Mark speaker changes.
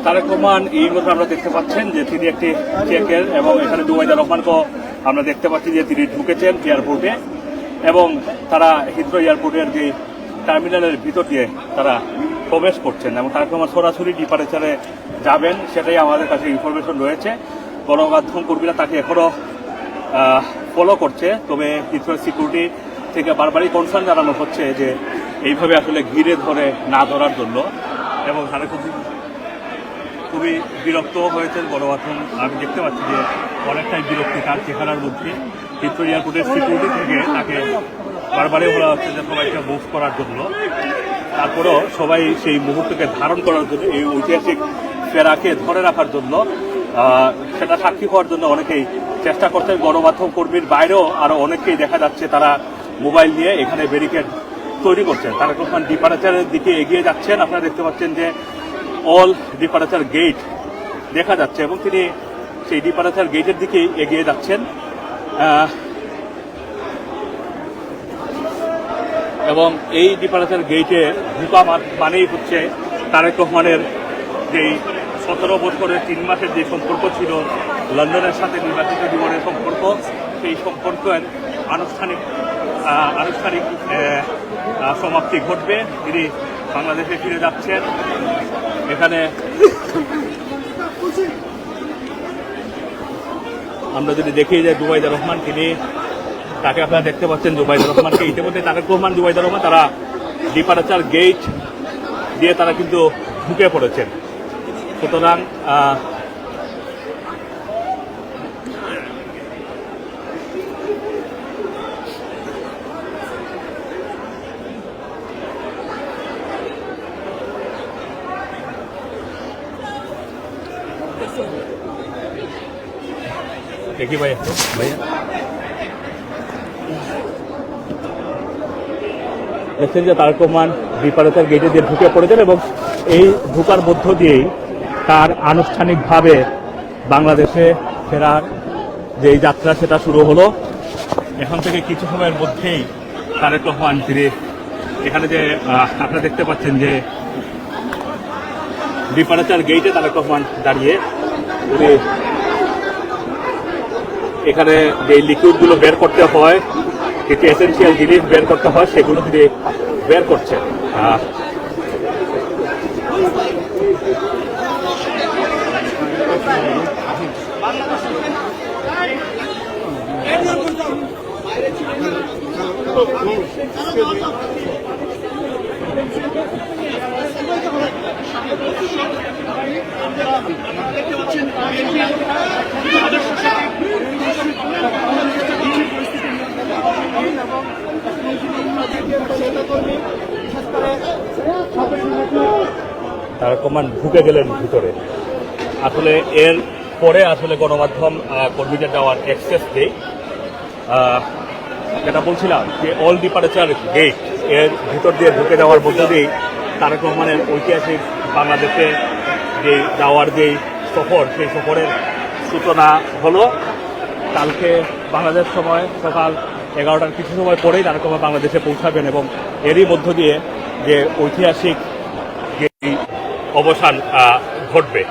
Speaker 1: তারেক রহমান এই মুহূর্তে আমরা দেখতে পাচ্ছেন যে তিনি একটি চেকের এবং এখানে জুবাইদা রহমানকেও আমরা দেখতে পাচ্ছি যে তিনি ঢুকেছেন এয়ারপোর্টে এবং তারা হিথ্রো এয়ারপোর্টের যে টার্মিনালের ভিতর দিয়ে তারা প্রবেশ করছেন এবং তারেক রহমান সরাসরি ডিপারেচারে যাবেন সেটাই আমাদের কাছে ইনফরমেশন রয়েছে। গণমাধ্যম কর্মীরা তাকে এখনও ফলো করছে, তবে হিথ্রো সিকিউরিটি থেকে বারবারই কনসার্ন জানানো হচ্ছে যে এইভাবে আসলে ঘিরে ধরে না ধরার জন্য এবং তারা খুবই বিরক্ত হয়েছেন গণমাধ্যম। আমি দেখতে পাচ্ছি যে অনেকটাই বিরক্তি তার চেহারার মধ্যে। হিথ্রো এয়ারপোর্টের সিকিউরিটি থেকে তাকে বারবারই বলা হচ্ছে যে সবাইকে মুভ করার জন্য, তারপরেও সবাই সেই মুহূর্তকে ধারণ করার জন্য, এই ঐতিহাসিক ফেরাকে ধরে রাখার জন্য, সেটা সাক্ষী হওয়ার জন্য অনেকেই চেষ্টা করছেন। গণমাধ্যম কর্মীর বাইরেও আরও অনেকেই দেখা যাচ্ছে তারা মোবাইল নিয়ে এখানে ব্যারিকেড তৈরি করছেন। তারেক রহমান ডিপারেচারের দিকে এগিয়ে যাচ্ছেন। আপনারা দেখতে পাচ্ছেন যে অল ডিপারেচার গেট দেখা যাচ্ছে এবং তিনি সেই ডিপারেচার গেটের দিকে এগিয়ে যাচ্ছেন এবং এই ডিপারেচার গেটে ঢুকা মানেই হচ্ছে তারেক রহমানের যেই 17 বছরের 3 মাসের যে সম্পর্ক ছিল লন্ডনের সাথে নির্বাচিত জীবনের সম্পর্ক, সেই সম্পর্কের আনুষ্ঠানিক সমাপ্তি ঘটবে। তিনি বাংলাদেশে ফিরে যাচ্ছেন। এখানে আমরা যদি দেখি যে জুবাইদা রহমান, তিনি তাকে আপনারা দেখতে পাচ্ছেন জুবাইদা রহমানকে। ইতিমধ্যে তারেক রহমান, জুবাইদা রহমান তারা ডিপারেচার গেট দিয়ে তারা কিন্তু ঢুকে পড়েছেন। সুতরাং দেখি ভাইয়া দেখছেন যে তারেক রহমান ডিপারেচার গেটে দিয়ে ঢুকে পড়েছেন এবং এই ঢুকার মধ্য দিয়েই তার আনুষ্ঠানিকভাবে বাংলাদেশে ফেরার যে যাত্রা সেটা শুরু হলো। এখন থেকে কিছু সময়ের মধ্যেই তারেক রহমান ফিরে এখানে যে আপনারা দেখতে পাচ্ছেন যে ডিপারেচার গেটে তারেক রহমান দাঁড়িয়ে এখানে যে লিকুইডগুলো বের করতে হয়, কিছু এসেন্সিয়াল জিনিস বের করতে হয়, সেগুলো তিনি বের করছেন। তারেক রহমান ঢুকে গেলেন ভিতরে। আসলে এর পরে আসলে গণমাধ্যম কর্মীদের যাওয়ার অ্যাক্সেস নেই। যেটা বলছিলাম যে অল ডিপারেচার গেট এর ভিতর দিয়ে ঢুকে যাওয়ার মধ্যে দিয়েই তারেক রহমানের ঐতিহাসিক বাংলাদেশে যে যাওয়ার যেই সফর, সেই সফরের সূচনা হলো। কালকে বাংলাদেশ সময় সকাল 11টার কিছু সময় পরেই তারেক রহমান বাংলাদেশে পৌঁছাবেন এবং এরই মধ্য দিয়ে যে ঐতিহাসিক যে অবসান ঘটবে।